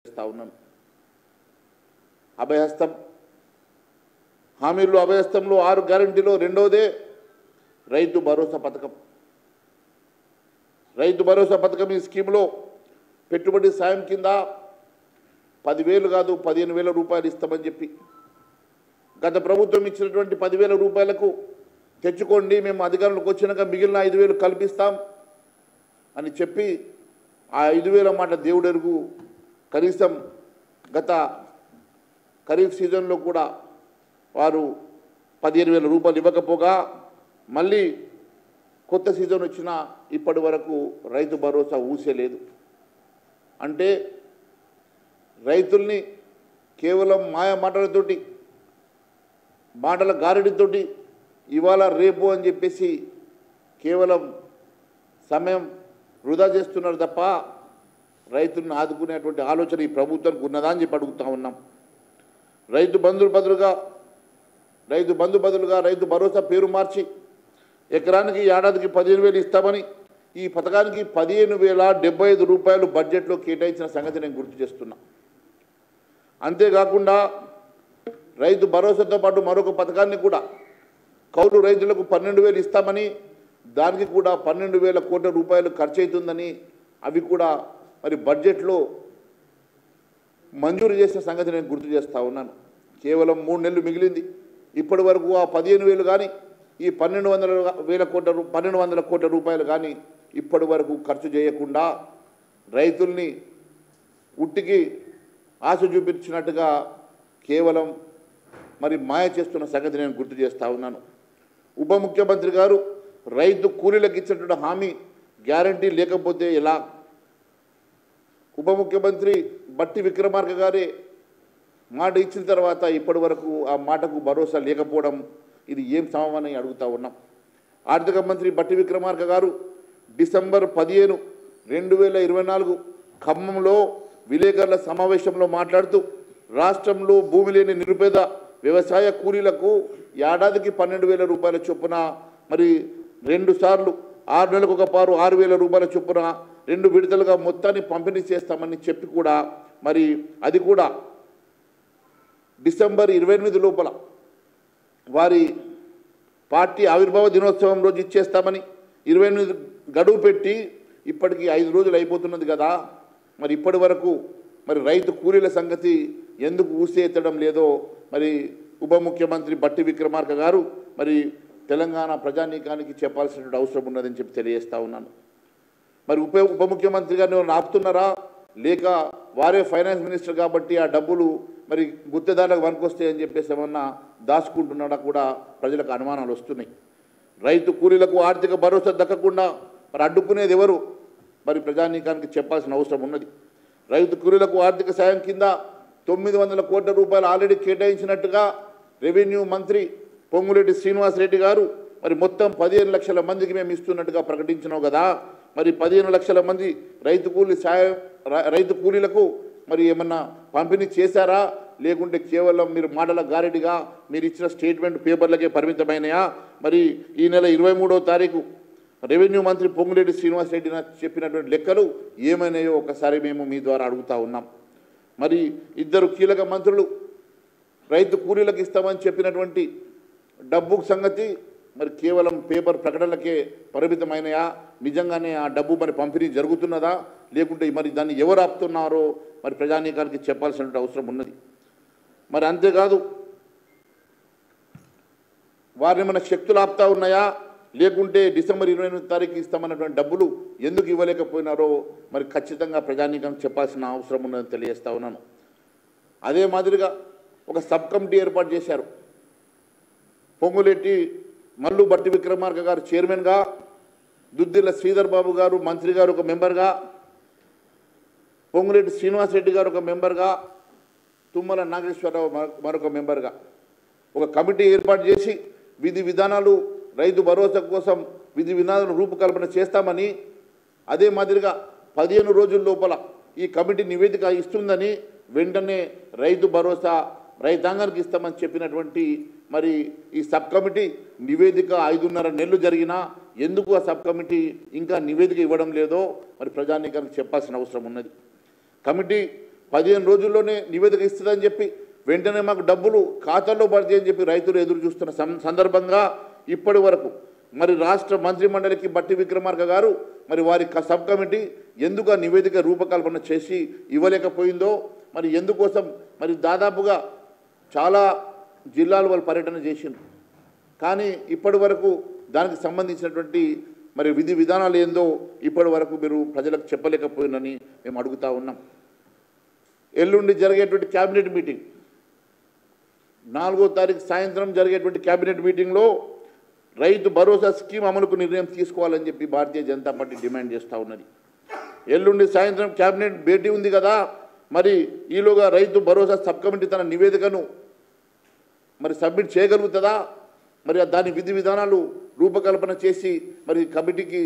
చేస్తా ఉన్నాను. అభయహస్తం హామీలు అభయహస్తంలో 6 గ్యారెంటీలో రెండోదే రైతు భరోసా పథకం. రైతు భరోసా పథకం ఈ స్కీమ్లో పెట్టుబడి సాయం కింద 10,000 కాదు 15,000 రూపాయలు ఇస్తామని చెప్పి గత ప్రభుత్వం ఇచ్చినటువంటి 10,000 రూపాయలకు తెచ్చుకోండి, మేము అధికారంలోకి వచ్చినాక మిగిలిన 5,000 కల్పిస్తాం అని చెప్పి ఆ 5,000 మాట దేవుడెరుగు. కనీసం గత ఖరీఫ్ సీజన్లో కూడా వారు 15,000 రూపాయలు ఇవ్వకపోగా మళ్ళీ కొత్త సీజన్ వచ్చినా ఇప్పటి వరకు రైతు భరోసా ఊసేలేదు. అంటే రైతుల్ని కేవలం మాయ మాటలతోటి మాటల గారడితోటి ఇవాళ రేపు అని చెప్పేసి కేవలం సమయం వృధా చేస్తున్నారు తప్ప రైతులను ఆదుకునేటువంటి ఆలోచన ఈ ప్రభుత్వానికి ఉన్నదా అని చెప్పి అడుగుతూ ఉన్నాం. రైతు బంధు బదులుగా రైతు భరోసా పేరు మార్చి ఎకరానికి ఏడాదికి 15,000 ఇస్తామని ఈ పథకానికి 15,075 రూపాయలు బడ్జెట్లో కేటాయించిన సంగతి నేను గుర్తు చేస్తున్నా. అంతేకాకుండా రైతు భరోసాతో పాటు మరొక పథకాన్ని కూడా కౌలు రైతులకు 12,000 ఇస్తామని దానికి కూడా 12,000 కోట్ల రూపాయలు ఖర్చు అవుతుందని అవి కూడా మరి బడ్జెట్లో మంజూరు చేసిన సంగతి నేను గుర్తు చేస్తూ ఉన్నాను. కేవలం 3 నెలలు మిగిలింది. ఇప్పటి వరకు ఆ 15,000 కానీ ఈ 1,200 కోట్ల రూపాయలు కానీ ఇప్పటి వరకు ఖర్చు చేయకుండా రైతుల్ని ఉట్టికి ఆశ చూపించినట్టుగా కేవలం మరి మాయ చేస్తున్న సంగతి నేను గుర్తు చేస్తూ ఉన్నాను. ఉప ముఖ్యమంత్రి గారు రైతు కూలీలకు ఇచ్చినటువంటి హామీ గ్యారంటీ లేకపోతే ఎలా? ఉప ముఖ్యమంత్రి బట్టి విక్రమార్క గారే మాట ఇచ్చిన తర్వాత ఇప్పటి వరకు ఆ మాటకు భరోసా లేకపోవడం ఇది ఏం సమమని అడుగుతూ ఉన్నాం. ఆర్థిక మంత్రి బట్టి విక్రమార్క గారు డిసెంబర్ 15, 2024 ఖమ్మంలో విలేకరుల సమావేశంలో మాట్లాడుతూ రాష్ట్రంలో భూమి లేని నిరుపేద వ్యవసాయ కూలీలకు ఏడాదికి 12,000 రూపాయల చొప్పున మరి 2 సార్లు 6 నెలలకు ఒక పారు 6,000 రూపాయల చొప్పున 2 విడతలుగా మొత్తాన్ని పంపిణీ చేస్తామని చెప్పి కూడా మరి అది కూడా డిసెంబర్ 28 లోపల వారి పార్టీ ఆవిర్భావ దినోత్సవం రోజు ఇచ్చేస్తామని 28 గడువు పెట్టి ఇప్పటికీ 5 రోజులు అయిపోతున్నది కదా. మరి ఇప్పటి వరకు మరి రైతు కూలీల సంగతి ఎందుకు ఊసేత్తడం లేదో మరి ఉప ముఖ్యమంత్రి బట్టి విక్రమార్క గారు మరి తెలంగాణ ప్రజానీకానికి చెప్పాల్సినటువంటి అవసరం ఉన్నదని చెప్పి తెలియజేస్తూ ఉన్నాను. మరి ఉప ముఖ్యమంత్రి గారిని ఆపుతున్నారా లేక వారే ఫైనాన్స్ మినిస్టర్ కాబట్టి ఆ డబ్బులు మరి గుత్తేదారులకు వనకొస్తాయని చెప్పేసి ఏమన్నా దాచుకుంటున్నాడా కూడా ప్రజలకు అనుమానాలు వస్తున్నాయి. రైతు కూలీలకు ఆర్థిక భరోసా దక్కకుండా మరి అడ్డుకునేది ఎవరు? మరి ప్రజానీకానికి చెప్పాల్సిన అవసరం ఉన్నది. రైతు కూలీలకు ఆర్థిక సాయం కింద 900 కోట్ల రూపాయలు ఆల్రెడీ కేటాయించినట్టుగా రెవెన్యూ మంత్రి పొంగులేటి శ్రీనివాసరెడ్డి గారు మరి మొత్తం 15 లక్షల మందికి మేము ఇస్తున్నట్టుగా ప్రకటించినావు కదా. మరి 15 లక్షల మంది రైతు కూలీలకు మరి ఏమన్నా పంపిణీ చేశారా లేకుంటే కేవలం మీరు మాటల గారెడిగా మీరు ఇచ్చిన స్టేట్మెంట్ పేపర్లకే పరిమితమైనయా? మరి ఈ నెల 23వ తారీఖు రెవెన్యూ మంత్రి పొంగులేటి శ్రీనివాసరెడ్డి చెప్పినటువంటి లెక్కలు ఏమైనాయో ఒకసారి మేము మీ ద్వారా అడుగుతూ ఉన్నాం. మరి 2 కీలక మంత్రులు రైతు కూలీలకు ఇస్తామని చెప్పినటువంటి డబ్బు సంగతి మరి కేవలం పేపర్ ప్రకటనలకే పరిమితమైనయా? నిజంగానే ఆ డబ్బు మరి పంపిణీ జరుగుతున్నదా లేకుంటే మరి దాన్ని ఎవరు ఆపుతున్నారో మరి ప్రజానీకానికి చెప్పాల్సిన అవసరం ఉన్నది. మరి అంతేకాదు వారిని మన శక్తులు ఆపుతా ఉన్నాయా లేకుంటే డిసెంబర్ 28వ తారీఖు ఇస్తామన్నటువంటి డబ్బులు ఎందుకు ఇవ్వలేకపోయినారో మరి ఖచ్చితంగా ప్రజానీకానికి చెప్పాల్సిన అవసరం ఉన్నదని తెలియజేస్తా ఉన్నాను. అదే మాదిరిగా ఒక సబ్ కమిటీ ఏర్పాటు చేశారు. పొంగులేటి మల్లు బట్టి విక్రమార్క గారు చైర్మన్గా, దుద్దిల్ల శ్రీధర్ బాబు గారు మంత్రి గారు ఒక మెంబర్గా, పొంగులేటి శ్రీనివాసరెడ్డి గారు ఒక మెంబర్గా, తుమ్మల నాగేశ్వరరావు మరొక మెంబర్గా ఒక కమిటీ ఏర్పాటు చేసి విధి విధానాలు రైతు భరోసా కోసం విధి విధానాలు రూపకల్పన చేస్తామని, అదే మాదిరిగా 15 రోజుల లోపల ఈ కమిటీ నివేదిక ఇస్తుందని వెంటనే రైతు భరోసా రైతాంగానికి ఇస్తామని చెప్పినటువంటి మరి ఈ సబ్ కమిటీ నివేదిక 5.5 నెలలు జరిగినా ఎందుకు ఆ సబ్ కమిటీ ఇంకా నివేదిక ఇవ్వడం లేదో మరి ప్రజానీకానికి చెప్పాల్సిన అవసరం ఉన్నది. కమిటీ 15 రోజుల్లోనే నివేదిక ఇస్తుందని చెప్పి వెంటనే మాకు డబ్బులు ఖాతాల్లో పడితే అని చెప్పి రైతులు ఎదురు చూస్తున్న సందర్భంగా ఇప్పటి వరకు మరి రాష్ట్ర మంత్రిమండలికి బట్టి విక్రమార్క గారు మరి వారి సబ్ కమిటీ ఎందుకు ఆ నివేదిక రూపకల్పన చేసి ఇవ్వలేకపోయిందో, మరి ఎందుకోసం మరి దాదాపుగా చాలా జిల్లాలు వాళ్ళు పర్యటన చేసిండ్రు, కానీ ఇప్పటి వరకు దానికి సంబంధించినటువంటి మరి విధి విధానాలు ఏందో ఇప్పటి వరకు మీరు ప్రజలకు చెప్పలేకపోయినని మేము అడుగుతా ఉన్నాం. ఎల్లుండి జరిగేటువంటి క్యాబినెట్ మీటింగ్ 4వ తారీఖు సాయంత్రం జరిగేటువంటి క్యాబినెట్ మీటింగ్లో రైతు భరోసా స్కీమ్ అమలుకు నిర్ణయం తీసుకోవాలని చెప్పి భారతీయ జనతా పార్టీ డిమాండ్ చేస్తూ ఉన్నది. ఎల్లుండి సాయంత్రం క్యాబినెట్ భేటీ ఉంది కదా, మరి ఈలోగా రైతు భరోసా సబ్ కమిటీ తన నివేదికను మరి సబ్మిట్ చేయగలుగుతుందా, మరి దాని విధి విధానాలు రూపకల్పన చేసి మరి కమిటీకి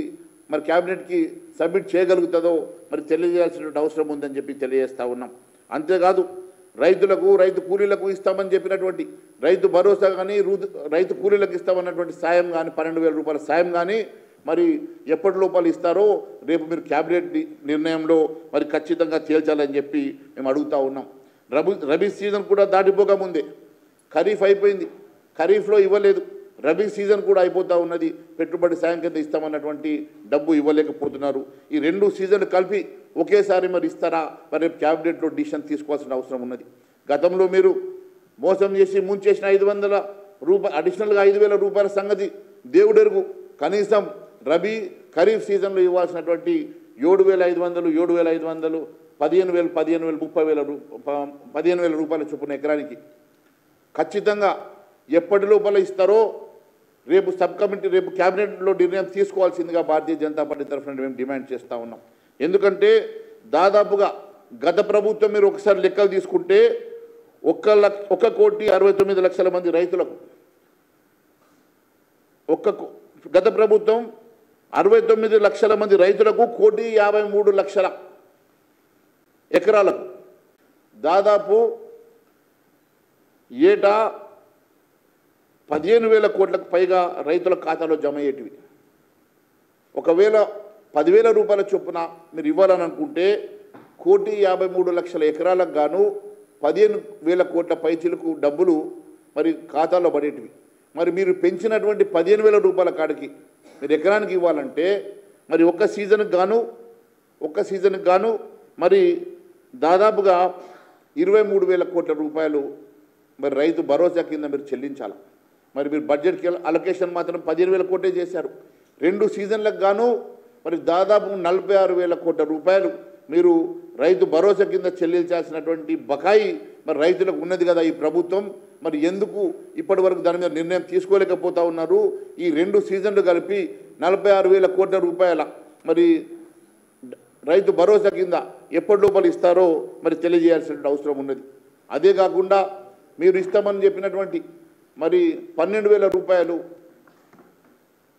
మరి క్యాబినెట్కి సబ్మిట్ చేయగలుగుతుందో మరి తెలియజేయాల్సినటువంటి అవసరం ఉందని చెప్పి తెలియజేస్తూ ఉన్నాం. అంతేకాదు రైతులకు రైతు కూలీలకు ఇస్తామని చెప్పినటువంటి రైతు భరోసా కానీ రైతు కూలీలకు ఇస్తామన్నటువంటి సాయం కానీ 12,000 రూపాయల సాయం కానీ మరి ఎప్పటి లోపల ఇస్తారో రేపు మీరు క్యాబినెట్ నిర్ణయంలో మరి ఖచ్చితంగా తేల్చాలని చెప్పి మేము అడుగుతూ ఉన్నాం. రబీ సీజన్ కూడా దాటిపోక ముందే ఖరీఫ్ అయిపోయింది, ఖరీఫ్లో ఇవ్వలేదు, రబీ సీజన్ కూడా అయిపోతూ ఉన్నది, పెట్టుబడి సాయం కింద ఇస్తామన్నటువంటి డబ్బు ఇవ్వలేకపోతున్నారు. ఈ 2 సీజన్లు కలిపి ఒకేసారి మరి ఇస్తారా, మరి క్యాబినెట్లో డిసిషన్ తీసుకోవాల్సిన అవసరం ఉన్నది. గతంలో మీరు మోసం చేసి ముంచేసిన 500 రూపాయలు అడిషనల్గా 5,000 రూపాయల సంగతి దేవుడెరుగు. కనీసం రబీ ఖరీఫ్ సీజన్లో ఇవ్వాల్సినటువంటి 7,500 7,500 15,000 15,000 రూపాయల చొప్పున ఎకరానికి ఖచ్చితంగా ఎప్పటి లోపల ఇస్తారో రేపు సబ్ కమిటీ రేపు క్యాబినెట్లో నిర్ణయం తీసుకోవాల్సిందిగా భారతీయ జనతా పార్టీ తరఫున మేము డిమాండ్ చేస్తూ ఉన్నాం. ఎందుకంటే దాదాపుగా గత ప్రభుత్వం మీరు ఒకసారి లెక్కలు తీసుకుంటే 1,69,00,000 మంది రైతులకు గత ప్రభుత్వం 69 లక్షల మంది రైతులకు 1,53,00,000 ఎకరాలకు దాదాపు ఏటా 15,000 కోట్లకు పైగా రైతుల ఖాతాలో జమ అయ్యేటివి. ఒకవేళ 10,000 రూపాయల చొప్పున మీరు ఇవ్వాలని అనుకుంటే 1,53,00,000 ఎకరాలకు గాను 15,000 కోట్ల పైచిలకు డబ్బులు మరి ఖాతాలో పడేటివి. మరి మీరు పెంచినటువంటి 15,000 రూపాయల కాడికి మీరు ఎకరానికి ఇవ్వాలంటే మరి ఒక్క సీజన్కి గాను మరి దాదాపుగా 23,000 కోట్ల రూపాయలు మరి రైతు భరోసా కింద మీరు చెల్లించాలి. మరి మీరు బడ్జెట్కి అలొకేషన్ మాత్రం 15,000 కోట్లే చేశారు. 2 సీజన్లకు గాను మరి దాదాపు 46,000 కోట్ల రూపాయలు మీరు రైతు భరోసా కింద చెల్లించాల్సినటువంటి బకాయి మరి రైతులకు ఉన్నది కదా ఈ ప్రభుత్వం. మరి ఎందుకు ఇప్పటి వరకు దాని మీద నిర్ణయం తీసుకోలేకపోతా ఉన్నారు? ఈ 2 సీజన్లు కలిపి 46,000 కోట్ల రూపాయల మరి రైతు భరోసా కింద ఎప్పటి లోపల ఇస్తారో మరి తెలియజేయాల్సిన అవసరం ఉన్నది. అదే కాకుండా మీరు ఇస్తామని చెప్పినటువంటి మరి 12,000 రూపాయలు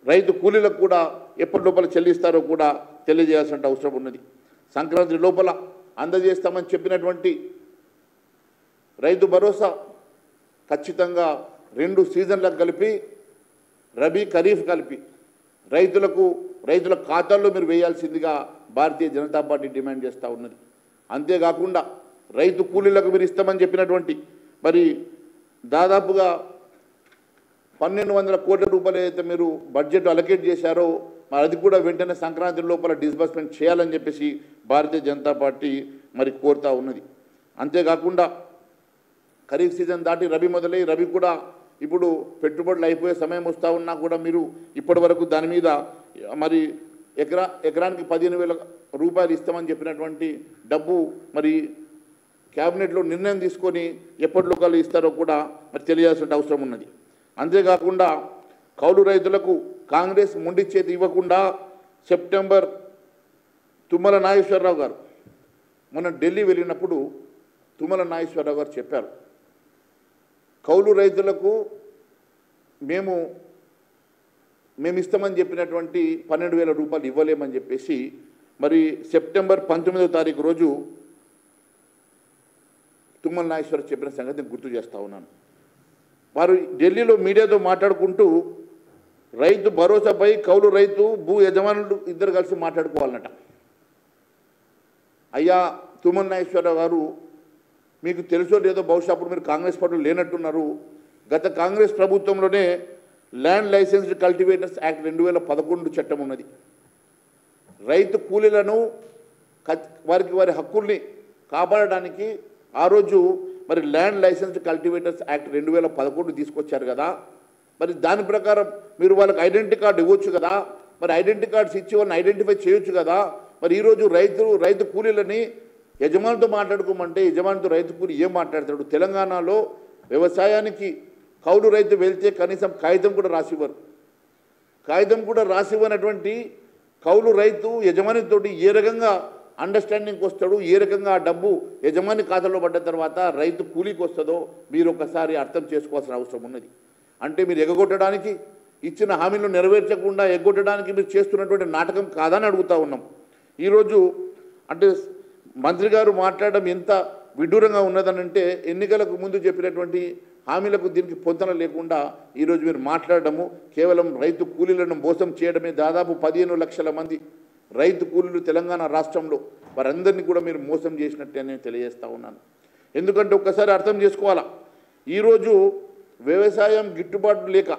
రైతు కూలీలకు కూడా ఎప్పటి లోపల చెల్లిస్తారో కూడా తెలియజేయాల్సిన అవసరం ఉన్నది. సంక్రాంతి లోపల అందజేస్తామని చెప్పినటువంటి రైతు భరోసా ఖచ్చితంగా 2 సీజన్లకు కలిపి రబీ ఖరీఫ్ కలిపి రైతుల ఖాతాల్లో మీరు వేయాల్సిందిగా భారతీయ జనతా పార్టీ డిమాండ్ చేస్తూ ఉన్నది. అంతేకాకుండా రైతు కూలీలకు మీరు ఇస్తామని చెప్పినటువంటి మరి దాదాపుగా 1,200 కోట్ల రూపాయలు అయితే మీరు బడ్జెట్ అలొకేట్ చేశారో మరి అది కూడా వెంటనే సంక్రాంతి లోపల డిస్బర్స్మెంట్ చేయాలని చెప్పేసి భారతీయ జనతా పార్టీ మరి కోరుతూ ఉన్నది. అంతేకాకుండా ఖరీఫ్ సీజన్ దాటి రబీ మొదలై రబీ కూడా ఇప్పుడు పెట్టుబడులు అయిపోయే సమయం వస్తూ ఉన్నా కూడా మీరు ఇప్పటి వరకు దాని మీద మరి ఎకరానికి 15,000 రూపాయలు ఇస్తామని చెప్పినటువంటి డబ్బు మరి క్యాబినెట్లో నిర్ణయం తీసుకొని ఎప్పటి లోకాలు ఇస్తారో కూడా మరి తెలియాల్సిన అవసరం ఉన్నది. అంతేకాకుండా కౌలు రైతులకు కాంగ్రెస్ మొండి చేతి ఇవ్వకుండా సెప్టెంబర్ తుమ్మల నాగేశ్వరరావు గారు మొన్న ఢిల్లీ వెళ్ళినప్పుడు తుమ్మల నాగేశ్వరరావు గారు చెప్పారు, కౌలు రైతులకు మేము ఇస్తామని చెప్పినటువంటి 12,000 రూపాయలు ఇవ్వలేమని చెప్పేసి మరి సెప్టెంబర్ 19వ తారీఖు రోజు తుమ్మల నాగేశ్వరరావు చెప్పిన సంగతి నేను గుర్తు చేస్తూ ఉన్నాను. వారు ఢిల్లీలో మీడియాతో మాట్లాడుకుంటూ రైతు భరోసాపై కౌలు రైతు భూ యజమానులు ఇద్దరు కలిసి మాట్లాడుకోవాలన్నట. అయ్యా తుమ్మల నాగేశ్వరరావు గారు మీకు తెలుసో లేదో బహుశా అప్పుడు మీరు కాంగ్రెస్ పార్టీలో లేనట్టున్నారు. గత కాంగ్రెస్ ప్రభుత్వంలోనే ల్యాండ్ లైసెన్స్డ్ కల్టివేటర్స్ యాక్ట్ 2011 చట్టం ఉన్నది. రైతు కూలీలను వారి హక్కుల్ని కాపాడడానికి ఆ రోజు మరి ల్యాండ్ లైసెన్స్డ్ కల్టివేటర్స్ యాక్ట్ 2011 తీసుకొచ్చారు కదా. మరి దాని ప్రకారం మీరు వాళ్ళకి ఐడెంటిటీ కార్డు ఇవ్వచ్చు కదా. మరి ఐడెంటిటీ కార్డ్స్ ఇచ్చి వాళ్ళని ఐడెంటిఫై చేయొచ్చు కదా. మరి ఈరోజు రైతు కూలీలని యజమానితో మాట్లాడుకోమంటే యజమానితో రైతు కూలి ఏం మాట్లాడతాడు? తెలంగాణలో వ్యవసాయానికి కౌలు రైతు వెళ్తే కనీసం కాగితం కూడా రాసివ్వరు. కాగితం కూడా రాసివ్వనటువంటి కౌలు రైతు యజమానితోటి ఏ రకంగా అండర్స్టాండింగ్కి వస్తాడు, ఏ రకంగా ఆ డబ్బు యజమాని ఖాతాలో పడ్డ తర్వాత రైతు కూలీకి వస్తుందో మీరు ఒకసారి అర్థం చేసుకోవాల్సిన అవసరం ఉన్నది. అంటే మీరు ఎగగొట్టడానికి ఇచ్చిన హామీలను నెరవేర్చకుండా ఎగ్గొట్టడానికి మీరు చేస్తున్నటువంటి నాటకం కాదని అడుగుతూ ఉన్నాం. ఈరోజు అంటే మంత్రి గారు మాట్లాడడం ఎంత విడ్డూరంగా ఉన్నదనంటే ఎన్నికలకు ముందు చెప్పినటువంటి హామీలకు దీనికి పొంతన లేకుండా ఈరోజు మీరు మాట్లాడడము కేవలం రైతు కూలీలను మోసం చేయడమే. దాదాపు 15 లక్షల మంది రైతు కూలీలు తెలంగాణ రాష్ట్రంలో వారందరినీ కూడా మీరు మోసం చేసినట్టే నేను తెలియజేస్తూ ఉన్నాను. ఎందుకంటే ఒక్కసారి అర్థం చేసుకోవాలా, ఈరోజు వ్యవసాయం గిట్టుబాటు లేక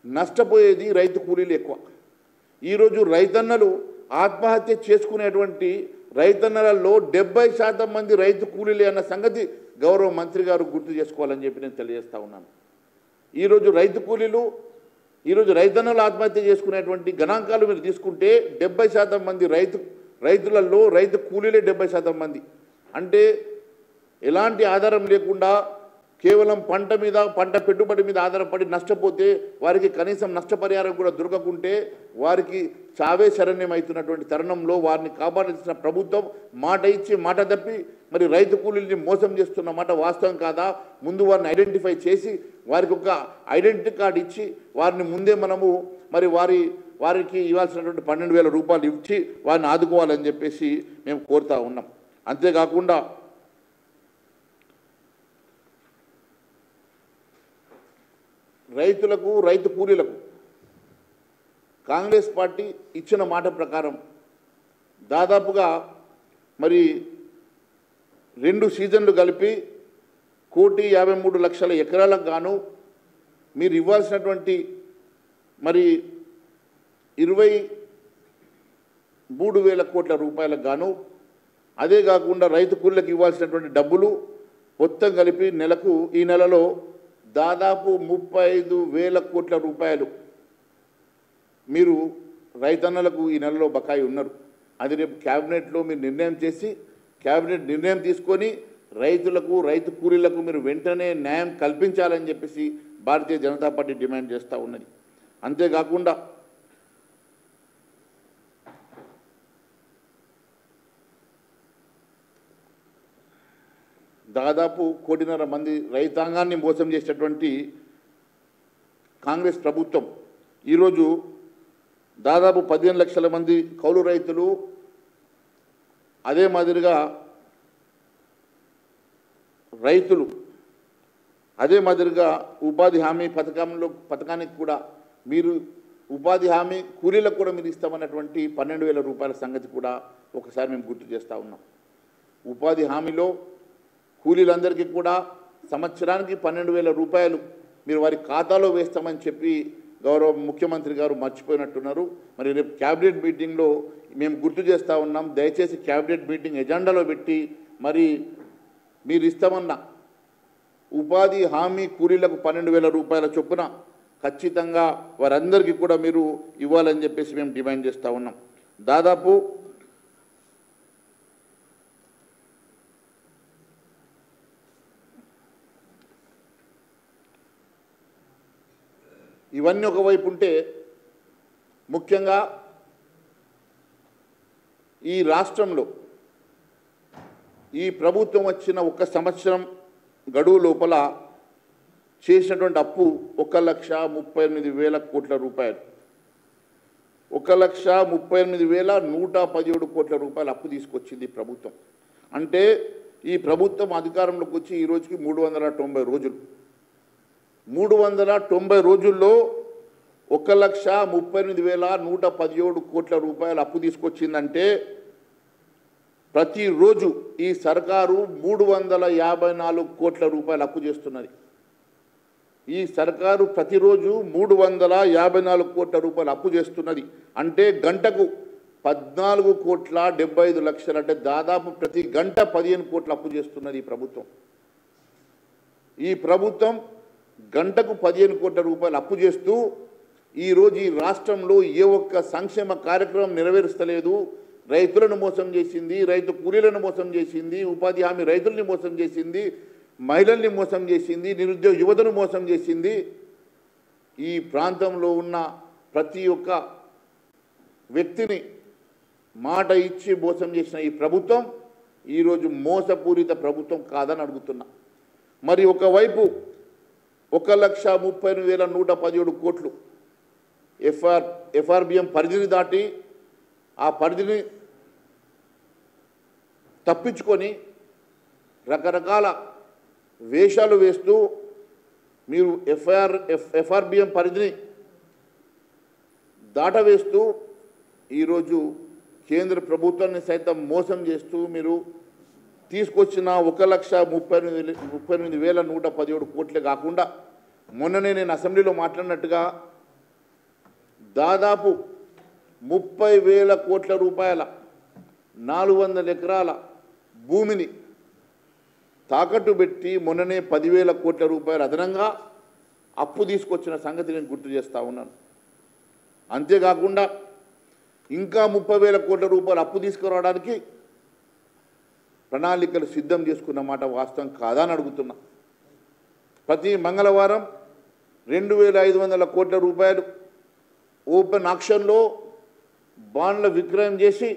నష్టపోయేది రైతు కూలీలు ఎక్కువ. ఈరోజు రైతన్నలు ఆత్మహత్య చేసుకునేటువంటి రైతన్నలలో 70% మంది రైతు కూలీలే అన్న సంగతి గౌరవ మంత్రి గారు గుర్తు చేసుకోవాలని చెప్పి నేను తెలియజేస్తూ ఉన్నాను. ఈరోజు రైతు కూలీలు ఈరోజు రైతన్నలు ఆత్మహత్య చేసుకునేటువంటి గణాంకాలు మీరు తీసుకుంటే 70% మంది రైతులలో రైతు కూలీలే 70% మంది. అంటే ఎలాంటి ఆధారం లేకుండా కేవలం పంట పెట్టుబడి మీద ఆధారపడి నష్టపోతే వారికి కనీసం నష్టపరిహారం కూడా దొరకకుంటే వారికి చావే శరణ్యం అవుతున్నటువంటి తరుణంలో వారిని కాపాడాల్సిన ప్రభుత్వం మాట ఇచ్చి మాట తప్పి మరి రైతు కూలీల్ని మోసం చేస్తున్న మాట వాస్తవం కాదా? ముందు వారిని ఐడెంటిఫై చేసి వారికి ఒక ఐడెంటిటీ కార్డు ఇచ్చి వారిని ముందే మనము మరి వారికి ఇవ్వాల్సినటువంటి 12,000 రూపాయలు ఇచ్చి వారిని ఆదుకోవాలని చెప్పేసి మేము కోరుతూ ఉన్నాం. అంతేకాకుండా రైతులకు రైతు కూలీలకు కాంగ్రెస్ పార్టీ ఇచ్చిన మాట ప్రకారం దాదాపుగా మరి 2 సీజన్లు కలిపి 1,53,00,000 ఎకరాలకు గాను మీరు ఇవ్వాల్సినటువంటి మరి 23,000 కోట్ల రూపాయలకు గాను అదే కాకుండా రైతు కూలీలకు ఇవ్వాల్సినటువంటి డబ్బులు మొత్తం కలిపి నెలకు ఈ నెలలో దాదాపు 35,000 కోట్ల రూపాయలు మీరు రైతన్నలకు ఈ నెలలో బకాయి ఉన్నారు. అది రేపు క్యాబినెట్లో మీరు నిర్ణయం చేసి క్యాబినెట్ నిర్ణయం తీసుకొని రైతులకు రైతు కూలీలకు మీరు వెంటనే న్యాయం కల్పించాలని చెప్పేసి భారతీయ జనతా పార్టీ డిమాండ్ చేస్తూ ఉన్నది. అంతేకాకుండా దాదాపు 1.5 కోటి మంది రైతాంగాన్ని మోసం చేసేటువంటి కాంగ్రెస్ ప్రభుత్వం ఈరోజు దాదాపు 15 లక్షల మంది కౌలు రైతులు అదే మాదిరిగా రైతులు అదే మాదిరిగా ఉపాధి హామీ పథకానికి కూడా మీరు ఉపాధి హామీ కూలీలకు కూడా మీరు ఇస్తామన్నటువంటి 12,000 రూపాయల సంగతి కూడా ఒకసారి మేము గుర్తు చేస్తూ ఉన్నాం. ఉపాధి హామీలో కూలీలందరికీ కూడా సంవత్సరానికి 12,000 రూపాయలు మీరు వారి ఖాతాలో వేస్తామని చెప్పి గౌరవ ముఖ్యమంత్రి గారు మర్చిపోయినట్టున్నారు. మరి రేపు క్యాబినెట్ మీటింగ్లో మేము గుర్తు చేస్తూ ఉన్నాం. దయచేసి క్యాబినెట్ మీటింగ్ ఎజెండాలో పెట్టి మరి మీరు ఇస్తామన్న ఉపాధి హామీ కూలీలకు 12,000 రూపాయల చొప్పున ఖచ్చితంగా వారందరికీ కూడా మీరు ఇవ్వాలని చెప్పేసి మేము డిమాండ్ చేస్తూ ఉన్నాం. దాదాపు ఇవన్నీ ఒకవైపు ఉంటే ముఖ్యంగా ఈ రాష్ట్రంలో ఈ ప్రభుత్వం వచ్చిన 1 సంవత్సరం గడువు లోపల చేసినటువంటి అప్పు 1,38,000 కోట్ల రూపాయలు. 1,38,117 కోట్ల రూపాయలు అప్పు తీసుకొచ్చింది ప్రభుత్వం. అంటే ఈ ప్రభుత్వం అధికారంలోకి వచ్చి ఈ రోజుకి 390 రోజులు. 390 రోజుల్లో 1,38,117 కోట్ల రూపాయలు అప్పు తీసుకొచ్చిందంటే ప్రతిరోజు ఈ సర్కారు 354 కోట్ల రూపాయలు అప్పు చేస్తున్నది. ఈ సర్కారు ప్రతిరోజు 354 కోట్ల రూపాయలు అప్పు చేస్తున్నది. అంటే గంటకు 14,75,00,000 అంటే దాదాపు ప్రతి గంట 15 కోట్ల అప్పు చేస్తున్నది ఈ ప్రభుత్వం. ఈ ప్రభుత్వం గంటకు 15 కోట్ల రూపాయలు అప్పు చేస్తూ ఈరోజు ఈ రాష్ట్రంలో ఏ ఒక్క సంక్షేమ కార్యక్రమం నెరవేరుస్తలేదు. రైతులను మోసం చేసింది, రైతు కూలీలను మోసం చేసింది, ఉపాధి హామీ రైతుల్ని మోసం చేసింది, మహిళల్ని మోసం చేసింది, నిరుద్యోగ యువతను మోసం చేసింది. ఈ ప్రాంతంలో ఉన్న ప్రతి ఒక్క వ్యక్తిని మాట ఇచ్చి మోసం చేసిన ఈ ప్రభుత్వం ఈరోజు మోసపూరిత ప్రభుత్వం కాదని అడుగుతున్నా. మరి ఒకవైపు 1,30,117 కోట్లు ఎఫ్ఆర్బిఎం పరిధిని దాటి ఆ పరిధిని తప్పించుకొని రకరకాల వేషాలు వేస్తూ మీరు ఎఫ్ఆర్బిఎం పరిధిని దాటవేస్తూ ఈరోజు కేంద్ర ప్రభుత్వాన్ని సైతం మోసం చేస్తూ మీరు తీసుకొచ్చిన 1,38,117 కోట్లే కాకుండా మొన్ననే నేను అసెంబ్లీలో మాట్లాడినట్టుగా దాదాపు 30,000 కోట్ల రూపాయల 400 ఎకరాల భూమిని తాకట్టు పెట్టి మొన్ననే 10,000 కోట్ల రూపాయలు అదనంగా అప్పు తీసుకొచ్చిన సంగతి నేను గుర్తు చేస్తూ ఉన్నాను. అంతేకాకుండా ఇంకా 30,000 కోట్ల రూపాయలు అప్పు తీసుకురావడానికి ప్రణాళికలు సిద్ధం చేసుకున్న మాట వాస్తవం కాదా అని అడుగుతున్నా. ప్రతి మంగళవారం 2,500 కోట్ల రూపాయలు ఓపెన్ ఆక్షన్లో బాండ్ల విక్రయం చేసి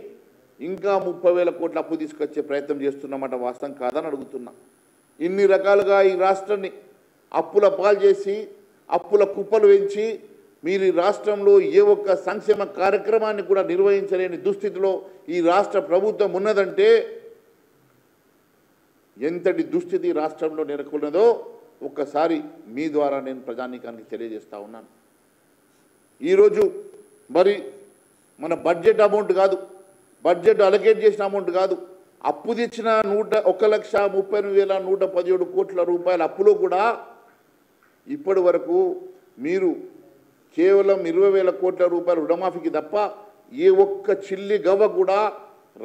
ఇంకా 30,000 కోట్ల అప్పు తీసుకొచ్చే ప్రయత్నం చేస్తున్నమాట వాస్తవం కాదని అడుగుతున్నా. ఇన్ని రకాలుగా ఈ రాష్ట్రాన్ని అప్పుల పాలు చేసి అప్పుల కుప్పలు పెంచి మీరు ఈ రాష్ట్రంలో ఏ ఒక్క సంక్షేమ కార్యక్రమాన్ని కూడా నిర్వహించలేని దుస్థితిలో ఈ రాష్ట్ర ప్రభుత్వం ఉన్నదంటే ఎంతటి దుస్థితి రాష్ట్రంలో నెలకొన్నదో ఒక్కసారి మీ ద్వారా నేను ప్రజానీకానికి తెలియజేస్తా ఉన్నాను. ఈరోజు మరి మన బడ్జెట్ అమౌంట్ కాదు, బడ్జెట్ అలొకేట్ చేసిన అమౌంట్ కాదు, అప్పు తెచ్చిన 1,30,117 కోట్ల రూపాయల అప్పులో కూడా ఇప్పటి వరకు మీరు కేవలం 20,000 కోట్ల రూపాయల రుణమాఫీకి తప్ప ఏ ఒక్క చిల్లి గవ్వ కూడా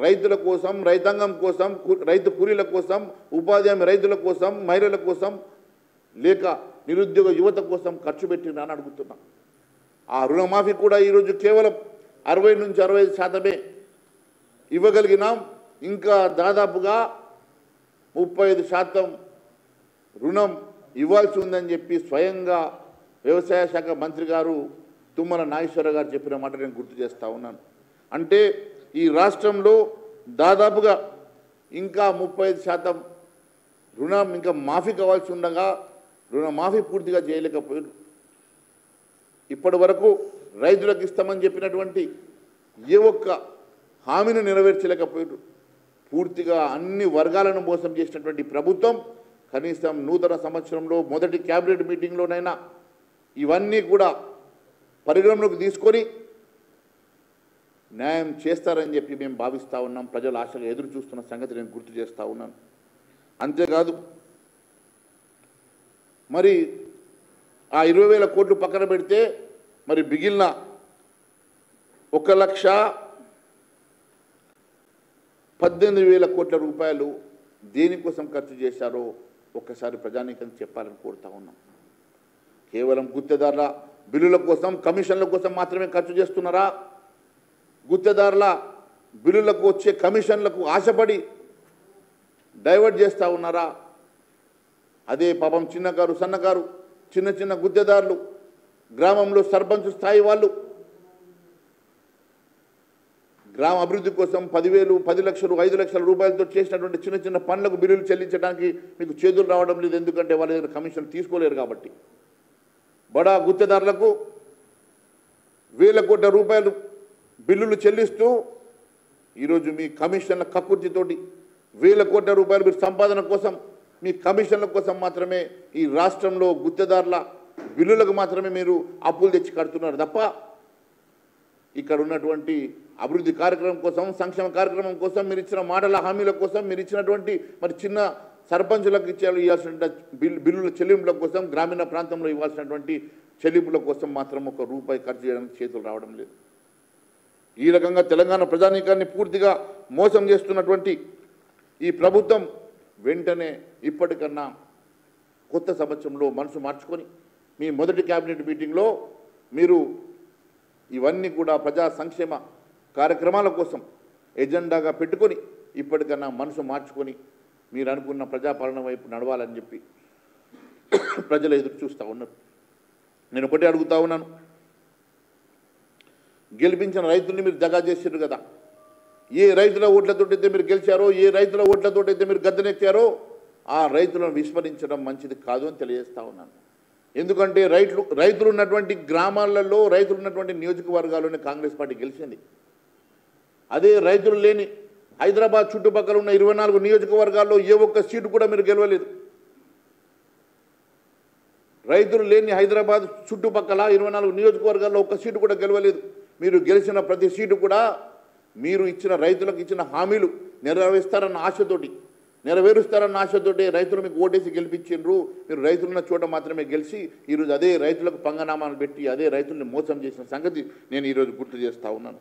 రైతుల కోసం, రైతాంగం కోసం, రైతు కూలీల కోసం, ఉపాధి హామీ రైతుల కోసం, మహిళల కోసం లేక నిరుద్యోగ యువత కోసం ఖర్చు పెట్టినా అని అడుగుతున్నా. ఆ రుణమాఫీ కూడా ఈరోజు కేవలం 60 నుంచి 65% ఇవ్వగలిగినాం. ఇంకా దాదాపుగా 35% రుణం ఇవ్వాల్సి ఉందని చెప్పి స్వయంగా వ్యవసాయ శాఖ మంత్రి గారు తుమ్మల నాగేశ్వరరావు గారు చెప్పిన మాట నేను గుర్తు చేస్తూ ఉన్నాను. అంటే ఈ రాష్ట్రంలో దాదాపుగా ఇంకా 35% రుణం ఇంకా మాఫీ కావాల్సి ఉండగా రుణమాఫీ పూర్తిగా చేయలేకపోయారు. ఇప్పటి వరకు రైతులకు ఇస్తామని చెప్పినటువంటి ఏ ఒక్క హామీని నెరవేర్చలేకపోయారు. పూర్తిగా అన్ని వర్గాలను మోసం చేసినటువంటి ప్రభుత్వం కనీసం నూతన సంవత్సరంలో మొదటి క్యాబినెట్ మీటింగ్లోనైనా ఇవన్నీ కూడా పరిగణలోకి తీసుకొని న్యాయం చేస్తారని చెప్పి మేము భావిస్తూ ఉన్నాం. ప్రజలు ఆశగా ఎదురు చూస్తున్న సంగతి నేను గుర్తు చేస్తూ ఉన్నాను. అంతేకాదు మరి ఆ 20,000 కోట్లు పక్కన పెడితే మరి మిగిలిన 1,18,000 కోట్ల రూపాయలు దేనికోసం ఖర్చు చేశారో ఒక్కసారి ప్రజానీకం చెప్పాలని కోరుతా ఉన్నాం. కేవలం గుత్తేదారుల బిల్లుల కోసం, కమిషన్ల కోసం మాత్రమే ఖర్చు చేస్తున్నారా? గుత్తేదారుల బిల్లులకు వచ్చే కమిషన్లకు ఆశపడి డైవర్ట్ చేస్తూ ఉన్నారా? అదే పాపం చిన్నకారు, సన్నకారు, చిన్న చిన్న గుత్తేదారులు, గ్రామంలో సర్పంచ్ స్థాయి వాళ్ళు గ్రామ అభివృద్ధి కోసం 10,000, 10 లక్షలు, 5 లక్షల రూపాయలతో చేసినటువంటి చిన్న చిన్న పనులకు బిల్లులు చెల్లించడానికి మీకు చేతులు రావడం లేదు. ఎందుకంటే వాళ్ళ దగ్గర కమిషన్ తీసుకోలేరు కాబట్టి. బడా గుత్తేదారులకు 1,000 కోట్ల రూపాయలు బిల్లులు చెల్లిస్తూ ఈరోజు మీ కమిషన్ల కక్కుర్తితోటి 1,000 కోట్ల రూపాయలు మీరు సంపాదన కోసం, మీ కమిషన్ల కోసం మాత్రమే ఈ రాష్ట్రంలో గుత్తేదారుల బిల్లులకు మాత్రమే మీరు అప్పులు తెచ్చి కడుతున్నారు తప్ప ఇక్కడ ఉన్నటువంటి అభివృద్ధి కార్యక్రమం కోసం, సంక్షేమ కార్యక్రమం కోసం, మీరు ఇచ్చిన మాటల హామీల కోసం, మీరు ఇచ్చినటువంటి మరి చిన్న సర్పంచులకు ఇవ్వాల్సిన బిల్లుల చెల్లింపుల కోసం, గ్రామీణ ప్రాంతంలో ఇవ్వాల్సినటువంటి చెల్లింపుల కోసం మాత్రం ₹1 ఖర్చు చేయడానికి చేతులు రావడం లేదు. ఈ రకంగా తెలంగాణ ప్రజానీకాన్ని పూర్తిగా మోసం చేస్తున్నటువంటి ఈ ప్రభుత్వం వెంటనే ఇప్పటికన్నా కొత్త సంవత్సరంలో మనసు మార్చుకొని మీ మొదటి క్యాబినెట్ మీటింగ్లో మీరు ఇవన్నీ కూడా ప్రజా సంక్షేమ కార్యక్రమాల కోసం ఎజెండాగా పెట్టుకొని ఇప్పటికన్నా మనసు మార్చుకొని మీరు అనుకున్న ప్రజాపాలన వైపు నడవాలని చెప్పి ప్రజలు ఎదురు చూస్తూ ఉన్నారు. నేను ఒకటే అడుగుతా ఉన్నాను, గెలిపించిన రైతుల్ని మీరు దగా చేశారు కదా. ఏ రైతుల ఓట్లతోటైతే మీరు గెలిచారో, ఏ రైతుల ఓట్లతోటైతే మీరు గద్దెనెక్కారో ఆ రైతులను విస్మరించడం మంచిది కాదు అని తెలియజేస్తా ఉన్నాను. ఎందుకంటే రైతులు ఉన్నటువంటి గ్రామాలలో, రైతులు ఉన్నటువంటి నియోజకవర్గాల్లోనే కాంగ్రెస్ పార్టీ గెలిచింది. అదే రైతులు లేని హైదరాబాద్ చుట్టుపక్కల ఉన్న 24 నియోజకవర్గాల్లో ఏ ఒక్క సీటు కూడా మీరు గెలవలేదు. రైతులు లేని హైదరాబాద్ చుట్టుపక్కల 24 నియోజకవర్గాల్లో ఒక్క సీటు కూడా గెలవలేదు. మీరు గెలిచిన ప్రతి సీటు కూడా మీరు ఇచ్చిన రైతులకు ఇచ్చిన హామీలు నెరవేరుస్తారన్న ఆశతోటి రైతులు మీకు ఓటేసి గెలిపించిండ్రు. మీరు రైతులున్న చోట మాత్రమే గెలిచి ఈరోజు అదే రైతులకు పంగనామాలు పెట్టి అదే రైతుల్ని మోసం చేసిన సంగతి నేను ఈరోజు గుర్తు చేస్తూ ఉన్నాను.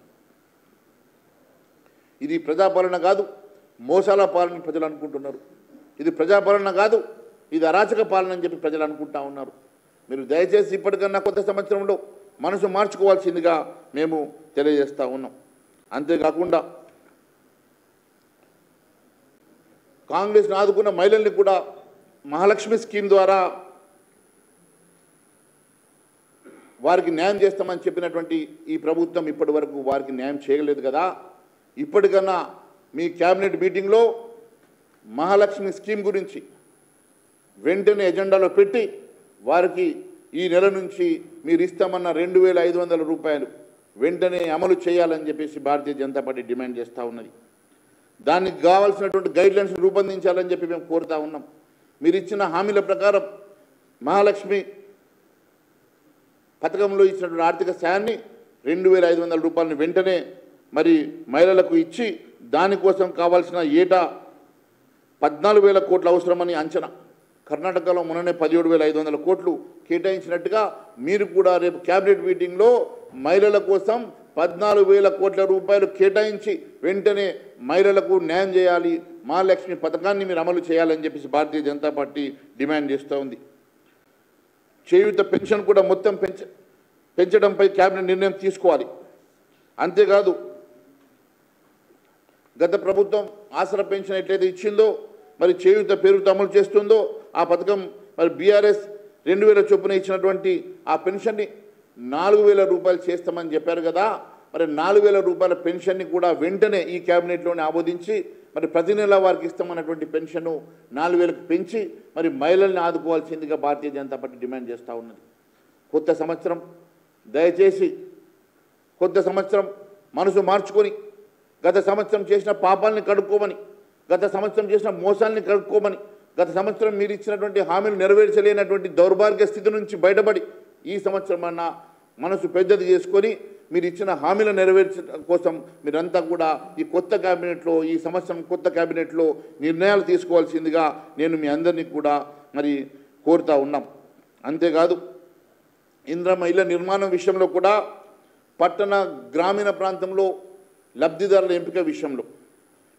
ఇది ప్రజాపాలన కాదు, మోసాల పాలన ప్రజలు అనుకుంటున్నారు. ఇది ప్రజాపాలన కాదు, ఇది అరాచక పాలన అని చెప్పి ప్రజలు అనుకుంటా ఉన్నారు. మీరు దయచేసి ఇప్పటికన్నా కొత్త సంవత్సరంలో మనసు మార్చుకోవాల్సిందిగా మేము తెలియజేస్తూ ఉన్నాం. అంతేకాకుండా కాంగ్రెస్ను ఆదుకున్న మహిళల్ని కూడా మహాలక్ష్మి స్కీమ్ ద్వారా వారికి న్యాయం చేస్తామని చెప్పినటువంటి ఈ ప్రభుత్వం ఇప్పటి వరకు వారికి న్యాయం చేయలేదు కదా. ఇప్పటికన్నా మీ క్యాబినెట్ మీటింగ్లో మహాలక్ష్మి స్కీమ్ గురించి వెంటనే ఎజెండాలో పెట్టి వారికి ఈ నెల నుంచి మీరు ఇస్తామన్న ₹2,500 వెంటనే అమలు చేయాలని చెప్పేసి భారతీయ జనతా పార్టీ డిమాండ్ చేస్తూ ఉన్నది. దానికి కావాల్సినటువంటి గైడ్లైన్స్ రూపొందించాలని చెప్పి మేము కోరుతా ఉన్నాం. మీరు ఇచ్చిన హామీల ప్రకారం మహాలక్ష్మి పథకంలో ఇచ్చినటువంటి ఆర్థిక సాయాన్ని ₹2,500 వెంటనే మరి మహిళలకు ఇచ్చి దానికోసం కావాల్సిన ఏటా 14,000 కోట్లు అవసరమని అంచనా. కర్ణాటకలో మొన్ననే 17,500 కోట్లు కేటాయించినట్టుగా మీరు కూడా రేపు క్యాబినెట్ మీటింగ్లో మహిళల కోసం 14,000 కోట్ల రూపాయలు కేటాయించి వెంటనే మహిళలకు న్యాయం చేయాలి, మహాలక్ష్మి పథకాన్ని మీరు అమలు చేయాలని చెప్పేసి భారతీయ జనతా పార్టీ డిమాండ్ చేస్తూ ఉంది. చేయూత పెన్షన్ కూడా మొత్తం పెంచడంపై క్యాబినెట్ నిర్ణయం తీసుకోవాలి. అంతేకాదు గత ప్రభుత్వం ఆసరా పెన్షన్ ఎట్లయితే ఇచ్చిందో మరి చేయూత పేరుతో అమలు చేస్తుందో ఆ పథకం మరి బీఆర్ఎస్ 2,000 చొప్పున ఇచ్చినటువంటి ఆ పెన్షన్ని ₹4,000 చేస్తామని చెప్పారు కదా. మరి ₹4,000 పెన్షన్ని కూడా వెంటనే ఈ క్యాబినెట్లోనే ఆమోదించి మరి ప్రతి నెల వారికి ఇస్తామన్నటువంటి పెన్షన్ను 4,000కు పెంచి మరి మహిళల్ని ఆదుకోవాల్సిందిగా భారతీయ జనతా పార్టీ డిమాండ్ చేస్తూ ఉన్నది. కొత్త సంవత్సరం దయచేసి కొత్త సంవత్సరం మనసు మార్చుకొని గత సంవత్సరం చేసిన పాపాలని కడుక్కోమని, గత సంవత్సరం చేసిన మోసాలని కడుక్కోమని, గత సంవత్సరం మీరు ఇచ్చినటువంటి హామీలు నెరవేర్చలేనటువంటి దౌర్భాగ్య స్థితి నుంచి బయటపడి ఈ సంవత్సరం అన్న మనసు పెద్దది చేసుకొని మీరు ఇచ్చిన హామీల నెరవేర్చడం కోసం మీరంతా కూడా ఈ కొత్త క్యాబినెట్లో ఈ సంవత్సరం కొత్త క్యాబినెట్లో నిర్ణయాలు తీసుకోవాల్సిందిగా నేను మీ అందరినీ కూడా మరి కోరుతా ఉన్నాం. అంతేకాదు ఇందిరమ్మ ఇళ్ల నిర్మాణం విషయంలో కూడా పట్టణ గ్రామీణ ప్రాంతంలో లబ్ధిదారుల ఎంపిక విషయంలో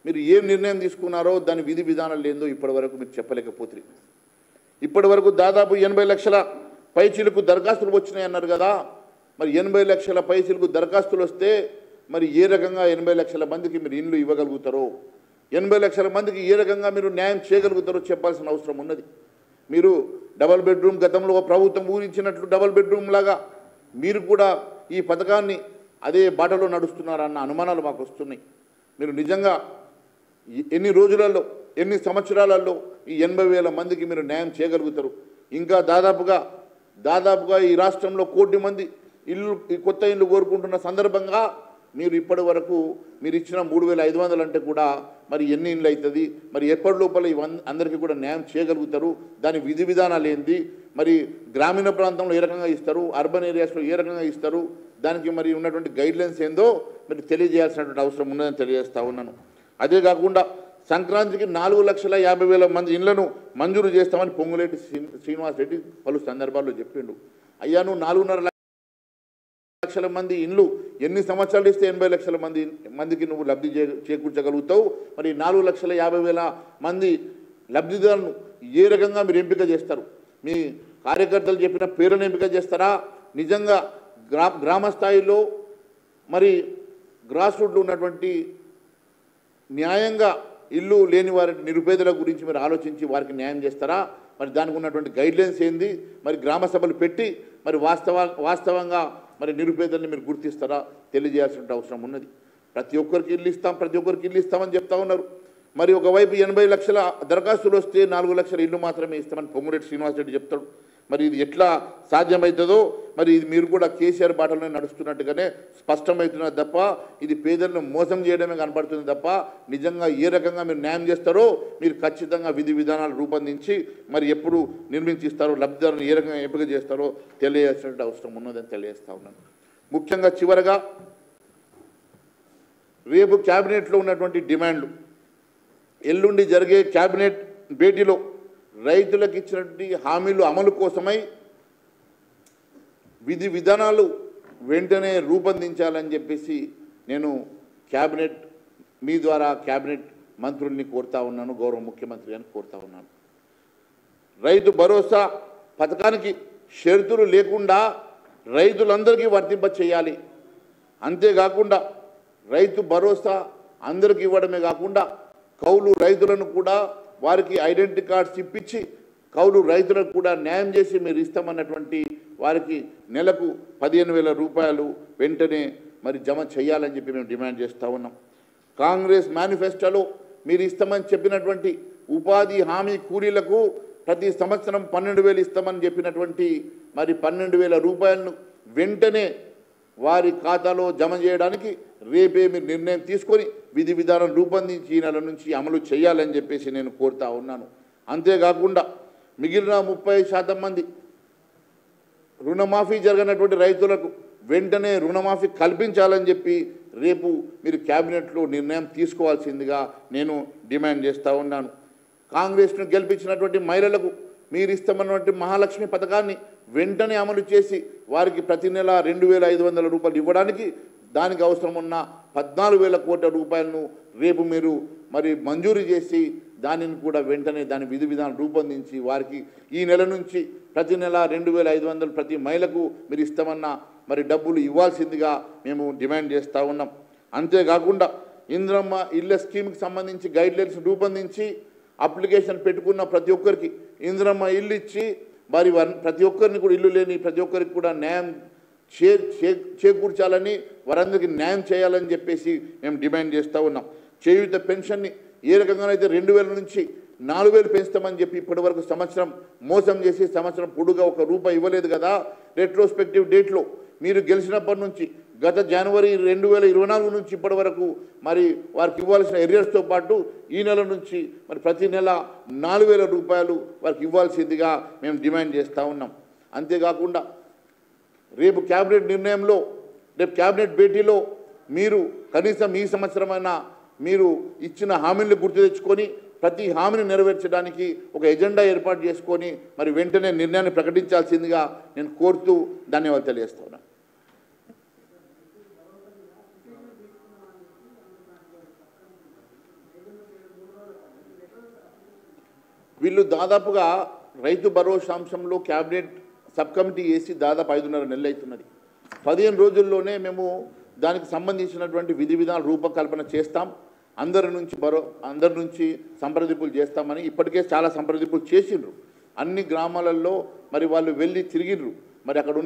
మీరు ఏం నిర్ణయం తీసుకున్నారో దాని విధి విధానాలు ఏందో ఇప్పటివరకు మీరు చెప్పలేకపోతుంది. ఇప్పటివరకు దాదాపు 80 లక్షల పైచీలకు దరఖాస్తులు వచ్చినాయన్నారు కదా. మరి 80 లక్షల పైచీలకు దరఖాస్తులు వస్తే మరి ఏ రకంగా 80 లక్షల మందికి మీరు ఇండ్లు ఇవ్వగలుగుతారో, 80 లక్షల మందికి ఏ రకంగా మీరు న్యాయం చేయగలుగుతారో చెప్పాల్సిన అవసరం ఉన్నది. మీరు డబల్ బెడ్రూమ్ గతంలో ప్రభుత్వం ఊరించినట్లు డబల్ బెడ్రూమ్ లాగా మీరు కూడా ఈ పథకాన్ని అదే బాటలో నడుస్తున్నారన్న అనుమానాలు మాకు వస్తున్నాయి. మీరు నిజంగా ఎన్ని రోజులలో ఎన్ని సంవత్సరాలలో ఈ 80,000 మందికి మీరు న్యాయం చేయగలుగుతారు? ఇంకా దాదాపుగా ఈ రాష్ట్రంలో 1 కోటి మంది కొత్త ఇల్లు కోరుకుంటున్న సందర్భంగా మీరు ఇప్పటి వరకు మీరు ఇచ్చిన 3,500 అంటే కూడా మరి ఎన్ని ఇండ్లు అవుతుంది, మరి ఎప్పటి లోపల అందరికీ కూడా న్యాయం చేయగలుగుతారు, దాని విధి విధానాలు ఏంటి, మరి గ్రామీణ ప్రాంతంలో ఏ రకంగా ఇస్తారు, అర్బన్ ఏరియాస్లో ఏ రకంగా ఇస్తారు, దానికి మరి ఉన్నటువంటి గైడ్లైన్స్ ఏందో మరి తెలియజేయాల్సినటువంటి అవసరం ఉన్నదని తెలియజేస్తా ఉన్నాను. అదే కాకుండా సంక్రాంతికి 4,50,000 మంది ఇళ్లను మంజూరు చేస్తామని పొంగులేటి శ్రీనివాస్ రెడ్డి పలు సందర్భాల్లో చెప్పిండు. అయ్యా నువ్వు 4.5 లక్షల మంది ఇండ్లు ఎన్ని సంవత్సరాలు ఇస్తే 80 లక్షల మందికి నువ్వు లబ్ధి చేకూర్చగలుగుతావు? మరి 4,50,000 మంది లబ్ధిదారులను ఏ రకంగా మీరు ఎంపిక చేస్తారు? మీ కార్యకర్తలు చెప్పిన పేరును ఎంపిక చేస్తారా? నిజంగా గ్రామ స్థాయిలో మరి గ్రాస్ రూట్లో ఉన్నటువంటి న్యాయంగా ఇల్లు లేని వారి నిరుపేదల గురించి మీరు ఆలోచించి వారికి న్యాయం చేస్తారా? మరి దానికి ఉన్నటువంటి గైడ్లైన్స్ ఏంది? మరి గ్రామ సభలు పెట్టి మరి వాస్తవంగా మరి నిరుపేదల్ని మీరు గుర్తిస్తారా? తెలియజేయాల్సిన అవసరం ఉన్నది. ప్రతి ఒక్కరికి ఇల్లు ఇస్తామని చెప్తా ఉన్నారు. మరి ఒకవైపు 80 లక్షల దరఖాస్తులు వస్తే 4 లక్షల ఇల్లు మాత్రమే ఇస్తామని పొంగులేటి శ్రీనివాస్ రెడ్డి చెప్తాడు. మరి ఇది ఎట్లా సాధ్యమవుతుందో మరి ఇది మీరు కూడా కేసీఆర్ బాటలోనే నడుస్తున్నట్టుగానే స్పష్టమవుతున్నది తప్ప ఇది పేదలను మోసం చేయడమే కనపడుతుంది తప్ప నిజంగా ఏ రకంగా మీరు న్యాయం చేస్తారో మీరు ఖచ్చితంగా విధి విధానాలు రూపొందించి మరి ఎప్పుడు నిర్మించిస్తారో లబ్ధిదారులను ఏ రకంగా ఎంపిక చేస్తారో తెలియాల్సిన అవసరం ఉన్నదని తెలియజేస్తా ఉన్నాను. ముఖ్యంగా చివరగా రేపు క్యాబినెట్లో ఉన్నటువంటి డిమాండ్లు, ఎల్లుండి జరిగే క్యాబినెట్ భేటీలో రైతులకు ఇచ్చినటువంటి హామీలు అమలు కోసమై విధి విధానాలు వెంటనే రూపొందించాలని చెప్పేసి నేను మీ ద్వారా క్యాబినెట్ మంత్రుల్ని కోరుతా ఉన్నాను, గౌరవ ముఖ్యమంత్రి గారిని కోరుతా ఉన్నాను. రైతు భరోసా పథకానికి షరతులు లేకుండా రైతులందరికీ వర్తింప చేయాలి. అంతేకాకుండా రైతు భరోసా అందరికీ ఇవ్వడమే కాకుండా కౌలు రైతులను కూడా వారికి ఐడెంటిటీ కార్డ్స్ ఇప్పించి కౌలు రైతులకు కూడా న్యాయం చేసి మీరు ఇస్తామన్నటువంటి వారికి నెలకు 15,000 రూపాయలు వెంటనే మరి జమ చేయాలని చెప్పి మేము డిమాండ్ చేస్తూ ఉన్నాం. కాంగ్రెస్ మేనిఫెస్టోలో మీరు ఇస్తామని చెప్పినటువంటి ఉపాధి హామీ కూలీలకు ప్రతి సంవత్సరం 12,000 ఇస్తామని చెప్పినటువంటి మరి 12,000 రూపాయలను వెంటనే వారి ఖాతాలో జమ చేయడానికి రేపే మీరు నిర్ణయం తీసుకొని విధి విధానం రూపొందించి ఈ నెల నుంచి అమలు చేయాలని చెప్పేసి నేను కోరుతా ఉన్నాను. అంతేకాకుండా మిగిలిన 30% మంది రుణమాఫీ జరగనటువంటి రైతులకు వెంటనే రుణమాఫీ కల్పించాలని చెప్పి రేపు మీరు క్యాబినెట్లో నిర్ణయం తీసుకోవాల్సిందిగా నేను డిమాండ్ చేస్తూ ఉన్నాను. కాంగ్రెస్ను గెలిపించినటువంటి మహిళలకు మీరు ఇస్తామన్నటువంటి మహాలక్ష్మి పథకాన్ని వెంటనే అమలు చేసి వారికి ప్రతి నెల 2,500 రూపాయలు ఇవ్వడానికి దానికి అవసరం ఉన్న 14,000 కోట్ల రూపాయలను రేపు మీరు మరి మంజూరు చేసి దానిని కూడా వెంటనే దాని విధి విధానం రూపొందించి వారికి ఈ నెల నుంచి ప్రతి నెల 2,500 ప్రతి మహిళకు మీరు ఇస్తామన్న మరి డబ్బులు ఇవ్వాల్సిందిగా మేము డిమాండ్ చేస్తూ ఉన్నాం. అంతేకాకుండా ఇందిరమ్మ ఇళ్ళ స్కీమ్కి సంబంధించి గైడ్లైన్స్ రూపొందించి అప్లికేషన్ పెట్టుకున్న ప్రతి ఒక్కరికి ఇందిరమ్మ ఇల్లు ఇచ్చి మరి ప్రతి ఒక్కరిని కూడా ఇల్లు లేని ప్రతి ఒక్కరికి కూడా న్యాయం చేకూర్చాలని వారందరికీ న్యాయం చేయాలని చెప్పేసి మేము డిమాండ్ చేస్తూ ఉన్నాం. చేయూత పెన్షన్ని ఏ రకంగానైతే 2,000 నుంచి 4,000 పెంచుతామని చెప్పి ఇప్పటివరకు సంవత్సరం మోసం చేసి సంవత్సరం పొడుగా ₹1 ఇవ్వలేదు కదా. రెట్రోస్పెక్టివ్ డేట్లో మీరు గెలిచినప్పటి నుంచి గత జనవరి 2024 నుంచి ఇప్పటి వరకు మరి వారికి ఇవ్వాల్సిన ఎరియర్స్తో పాటు ఈ నెల నుంచి మరి ప్రతి నెల 4,000 రూపాయలు వారికి ఇవ్వాల్సిందిగా మేము డిమాండ్ చేస్తూ ఉన్నాం. అంతేకాకుండా రేపు క్యాబినెట్ భేటీలో మీరు కనీసం ఈ సంవత్సరమైనా మీరు ఇచ్చిన హామీలను గుర్తు తెచ్చుకొని ప్రతి హామీని నెరవేర్చడానికి ఒక ఎజెండా ఏర్పాటు చేసుకొని మరి వెంటనే నిర్ణయాన్ని ప్రకటించాల్సిందిగా నేను కోరుతూ ధన్యవాదాలు తెలియజేస్తున్నాను. వీళ్ళు దాదాపుగా రైతు భరోసా అంశంలో క్యాబినెట్ సబ్ కమిటీ వేసి దాదాపు 5.5 నెలలు అవుతున్నది. 15 రోజుల్లోనే మేము దానికి సంబంధించినటువంటి విధి విధానాల రూపకల్పన చేస్తాం, అందరి నుంచి సంప్రదింపులు చేస్తామని ఇప్పటికే చాలా సంప్రదింపులు చేసిండ్రు. అన్ని గ్రామాలలో మరి వాళ్ళు వెళ్ళి తిరిగిండ్రు. మరి అక్కడ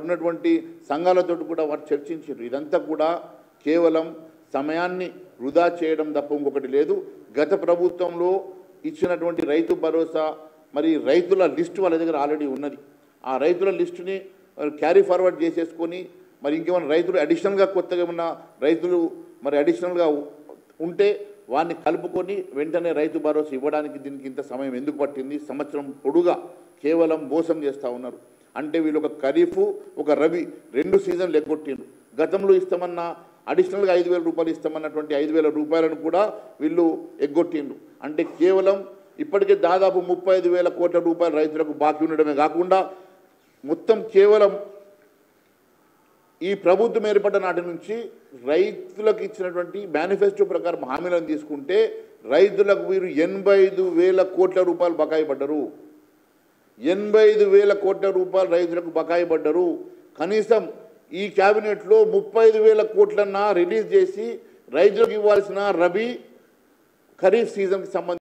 ఉన్నటువంటి సంఘాలతో కూడా వారు చర్చించారు. ఇదంతా కూడా కేవలం సమయాన్ని వృధా చేయడం తప్ప ఇంకొకటి లేదు. గత ప్రభుత్వంలో ఇచ్చినటువంటి రైతు భరోసా మరి రైతుల లిస్టు వాళ్ళ దగ్గర ఆల్రెడీ ఉన్నది. ఆ రైతుల లిస్టుని క్యారీ ఫార్వర్డ్ చేసేసుకొని మరి ఇంకేమైనా రైతులు అడిషనల్గా కొత్తగా ఉన్న రైతులు మరి అడిషనల్గా ఉంటే వారిని కలుపుకొని వెంటనే రైతు భరోసా ఇవ్వడానికి దీనికి ఇంత సమయం ఎందుకు పట్టింది? సంవత్సరం పొడుగా కేవలం మోసం చేస్తూ ఉన్నారు. అంటే వీళ్ళు ఒక ఖరీఫ్ ఒక రబీ 2 సీజన్లు ఎగ్గొట్టిండ్రు. గతంలో ఇస్తామన్న అడిషనల్గా 5,000 రూపాయలు ఇస్తామన్నటువంటి 5,000 రూపాయలను కూడా వీళ్ళు ఎగ్గొట్టిండ్రు. అంటే కేవలం ఇప్పటికే దాదాపు 35,000 కోట్ల రూపాయలు రైతులకు బాకీ ఉండడమే కాకుండా మొత్తం కేవలం ఈ ప్రభుత్వం ఏర్పడ్డ నాటి నుంచి రైతులకు ఇచ్చినటువంటి మేనిఫెస్టో ప్రకారం హామీలను తీసుకుంటే రైతులకు వీరు 85,000 కోట్ల రూపాయలు బకాయి పడ్డరు. 85,000 కోట్ల రూపాయలు రైతులకు బకాయి పడ్డరు. కనీసం ఈ క్యాబినెట్లో 35,000 కోట్లన్నా రిలీజ్ చేసి రైతులకు ఇవ్వాల్సిన రబీ ఖరీఫ్ సీజన్కి సంబంధించి